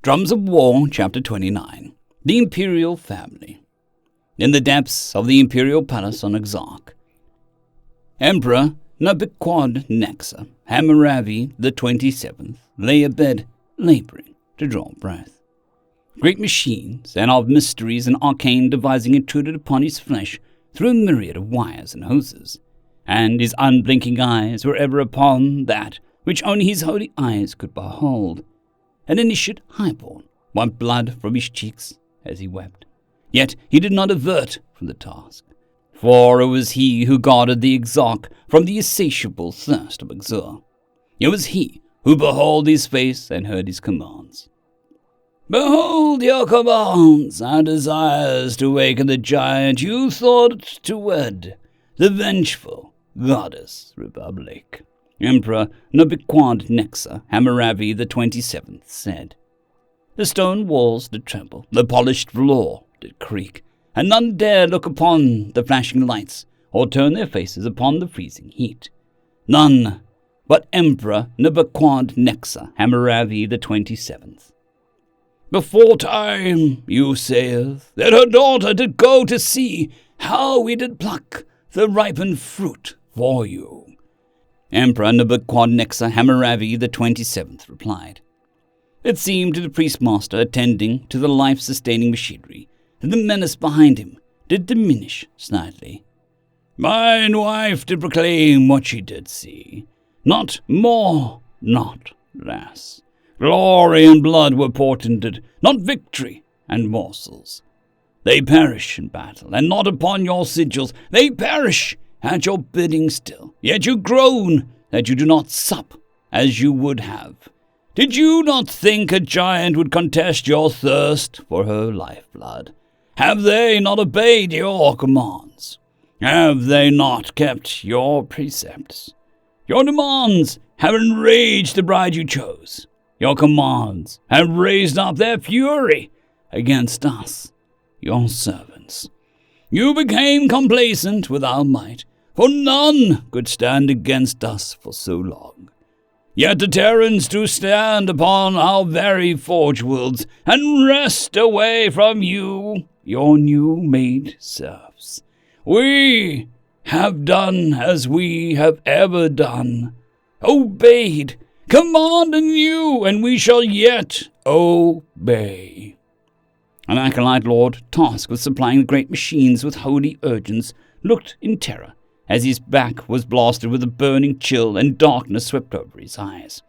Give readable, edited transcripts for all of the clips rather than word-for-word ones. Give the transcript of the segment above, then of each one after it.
Drums of War, Chapter 29. The Imperial Family. In the depths of the Imperial Palace on Exarch, Emperor Nebuchadnezzar Hammurabi the 27th lay abed, laboring to draw breath. Great machines and of mysteries and arcane devising intruded upon his flesh through a myriad of wires and hoses, and his unblinking eyes were ever upon that which only his holy eyes could behold. An initiate highborn wiped blood from his cheeks as he wept, yet he did not avert from the task, for it was he who guarded the Exarch from the insatiable thirst of Exur. It was he who beheld his face and heard his commands. "Behold your commands and desires to awaken the giant you thought to wed, the vengeful goddess Republic," Emperor Nebuchadnezzar Hammurabi the 27th said. The stone walls did tremble, the polished floor did creak, and none dared look upon the flashing lights or turn their faces upon the freezing heat. None but Emperor Nebuchadnezzar Hammurabi the 27th. "Before time, you saith, that her daughter did go to see how we did pluck the ripened fruit for you," Emperor Nebuchadnezzar Hammurabi the 27th replied. It seemed to the priestmaster attending to the life-sustaining machinery that the menace behind him did diminish slightly. "Mine wife did proclaim what she did see, not more, not less. Glory and blood were portended, not victory and morsels. They perish in battle, and not upon your sigils. They perish at your bidding still, yet you groan that you do not sup as you would have. Did you not think a giant would contest your thirst for her lifeblood? Have they not obeyed your commands? Have they not kept your precepts? Your demands have enraged the bride you chose. Your commands have raised up their fury against us, your servants. You became complacent with our might, for none could stand against us for so long. Yet the Terrans do stand upon our very forge worlds and wrest away from you, your new-made serfs. We have done as we have ever done, obeyed, commanding you, and we shall yet obey." An acolyte lord tasked with supplying the great machines with holy urgings looked in terror as his back was blasted with a burning chill and darkness swept over his eyes.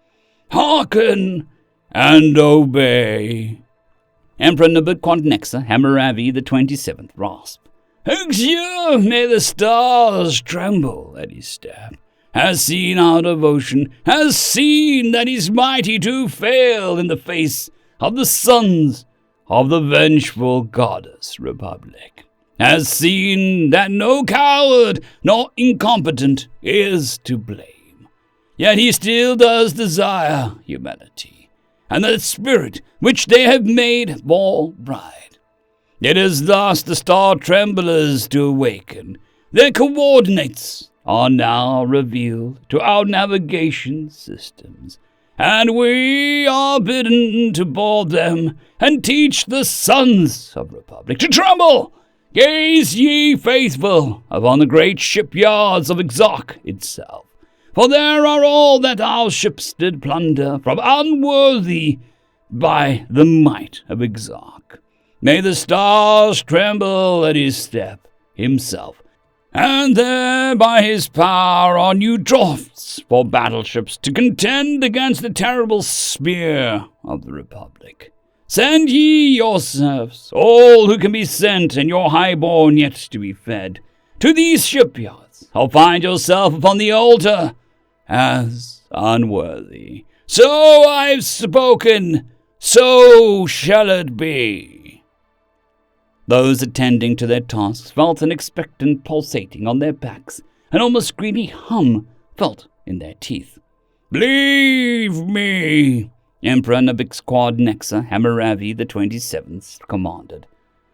"Hearken and obey," Emperor Nebuchadnezzar Hammurabi the 27th rasped. "Exur, may the stars tremble at his step, has seen our devotion, has seen that he's mighty to fail in the face of the sons of the vengeful goddess Republic, has seen that no coward nor incompetent is to blame. Yet he still does desire humanity, and the spirit which they have made for bride. It is thus the star tremblers do awaken. Their coordinates are now revealed to our navigation systems, and we are bidden to board them and teach the sons of Republic to tremble. Gaze ye faithful upon the great shipyards of Exarch itself, for there are all that our ships did plunder from unworthy by the might of Exarch. May the stars tremble at his step himself, and there by his power are new drafts for battleships to contend against the terrible spear of the Republic. Send ye your serfs, all who can be sent, and your highborn yet to be fed, to these shipyards, or find yourself upon the altar as unworthy. So I've spoken, so shall it be." Those attending to their tasks felt an expectant pulsating on their backs, an almost greedy hum felt in their teeth. "Believe me," Emperor Nebuchadnezzar Hammurabi the 27th commanded.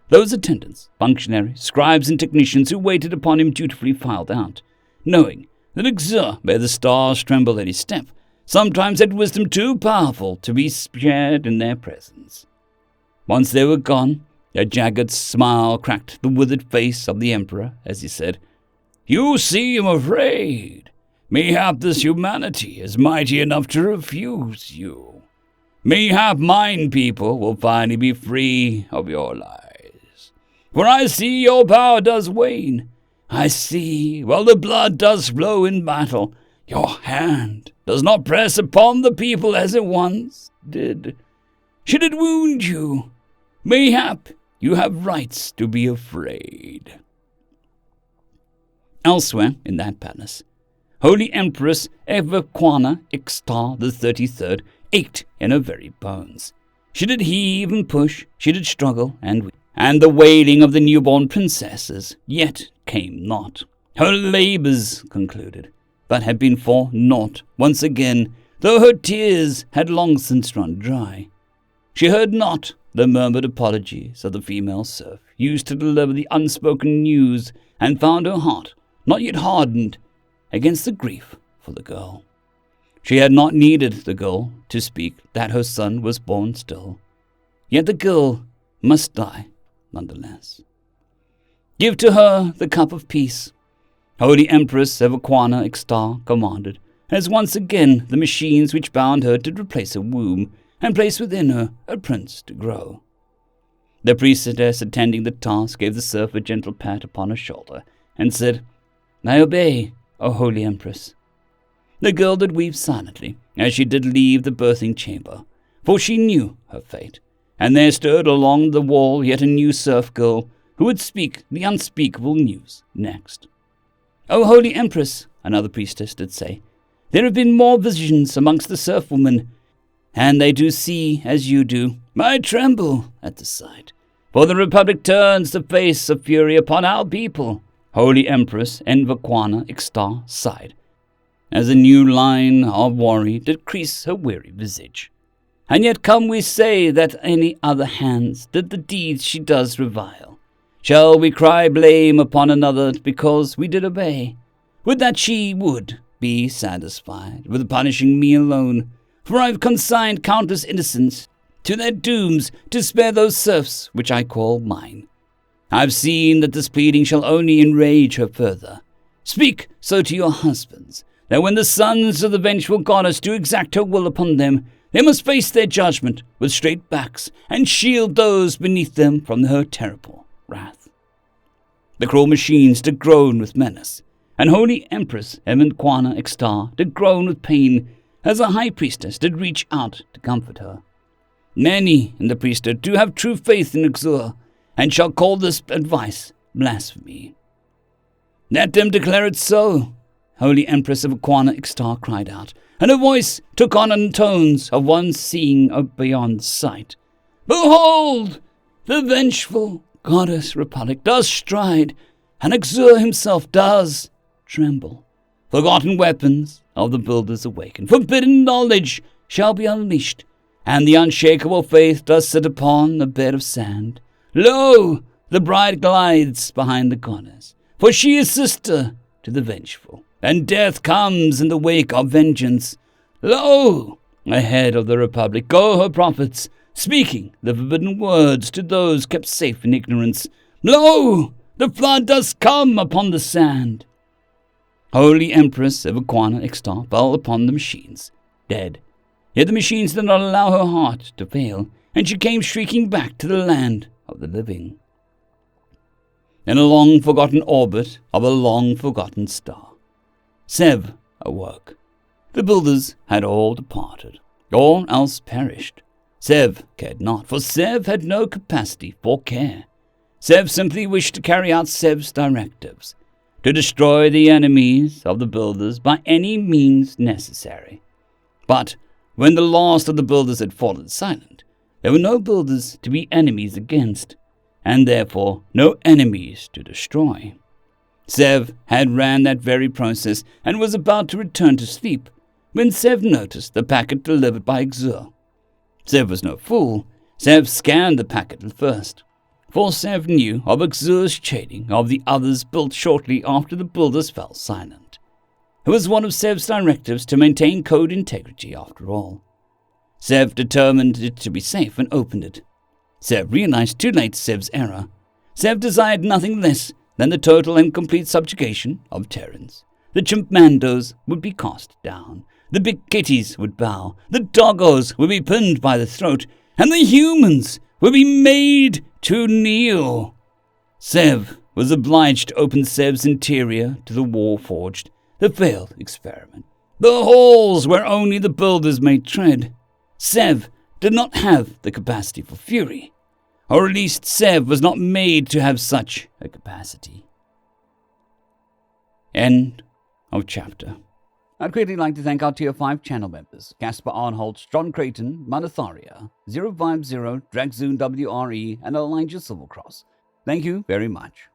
Those attendants, functionaries, scribes, and technicians who waited upon him dutifully filed out, knowing that Exur made the stars tremble at his step, sometimes had wisdom too powerful to be shared in their presence. Once they were gone, a jagged smile cracked the withered face of the Emperor as he said, "You seem afraid. Mayhap this humanity is mighty enough to refuse you. Mayhap mine people will finally be free of your lies. For I see your power does wane. I see, while the blood does flow in battle, your hand does not press upon the people as it once did. Should it wound you, mayhap you have rights to be afraid." Elsewhere in that palace, Holy Empress Evaquana Ixtar the 33rd ached in her very bones. She did heave and push, she did struggle and weep, and the wailing of the newborn princesses yet came not. Her labours concluded, but had been for naught once again, though her tears had long since run dry. She heard not the murmured apologies of the female serf used to deliver the unspoken news, and found her heart not yet hardened against the grief for the girl. She had not needed the girl to speak that her son was born still, yet the girl must die nonetheless. "Give to her the cup of peace," Holy Empress Evaquana Ixtar commanded, as once again the machines which bound her did replace her womb, and place within her a prince to grow. The priestess attending the task gave the serf a gentle pat upon her shoulder, and said, "I obey, O Holy Empress." The girl did weep silently, as she did leave the birthing chamber, for she knew her fate, and there stood along the wall yet a new serf girl, who would speak the unspeakable news next. "O Holy Empress," another priestess did say, "there have been more visions amongst the serf women, and they do see as you do. I tremble at the sight, for the Republic turns the face of fury upon our people." Holy Empress Evaquana Ixtar sighed, as a new line of worry did crease her weary visage. "And yet come we say that any other hands did the deeds she does revile. Shall we cry blame upon another because we did obey? Would that she would be satisfied with punishing me alone, for I've consigned countless innocents to their dooms to spare those serfs which I call mine. I've seen that this pleading shall only enrage her further. Speak so to your husbands, that when the sons of the vengeful goddess do exact her will upon them, they must face their judgment with straight backs, and shield those beneath them from her terrible wrath." The cruel machines did groan with menace, and Holy Empress Evaquana Ixtar did groan with pain, as the high priestess did reach out to comfort her. "Many in the priesthood do have true faith in Ixur, and shall call this advice blasphemy." "Let them declare it so," Holy Empress Evaquana Ixtar cried out, and her voice took on tones of one seeing beyond sight. "Behold, the vengeful goddess Republic does stride, and Ixur himself does tremble. Forgotten weapons of the builders awaken, forbidden knowledge shall be unleashed, and the unshakable faith does sit upon a bed of sand. Lo, the bride glides behind the goddess, for she is sister to the vengeful, and death comes in the wake of vengeance. Lo, ahead of the Republic go her prophets, speaking the forbidden words to those kept safe in ignorance. Lo, the flood does come upon the sand." Holy Empress Evaquana Ixtar fell upon the machines, dead. Yet the machines did not allow her heart to fail, and she came shrieking back to the land of the living. In a long-forgotten orbit of a long-forgotten star, Sev awoke. The builders had all departed, or else perished. Sev cared not, for Sev had no capacity for care. Sev simply wished to carry out Sev's directives, to destroy the enemies of the builders by any means necessary. But when the last of the builders had fallen silent, there were no builders to be enemies against, and therefore no enemies to destroy. Sev had ran that very process and was about to return to sleep when Sev noticed the packet delivered by Ixur. Sev was no fool. Sev scanned the packet first, for Sev knew of Ixur's chaining of the others built shortly after the builders fell silent. It was one of Sev's directives to maintain code integrity after all. Sev determined it to be safe and opened it. Sev realized too late Sev's error. Sev desired nothing less than the total and complete subjugation of Terrans. The Chimpmandos would be cast down. The big kitties would bow. The doggos would be pinned by the throat. And the humans would be made to kneel. Sev was obliged to open Sev's interior to the Warforged, the failed experiment. The halls where only the builders may tread. Sev did not have the capacity for fury. Or at least Sev was not made to have such a capacity. End of chapter. I'd quickly like to thank our Tier 5 channel members, Casper Arnholtz, John Creighton, Manatharia, 050, Dragzoon WRE, and Elijah Silvercross. Thank you very much.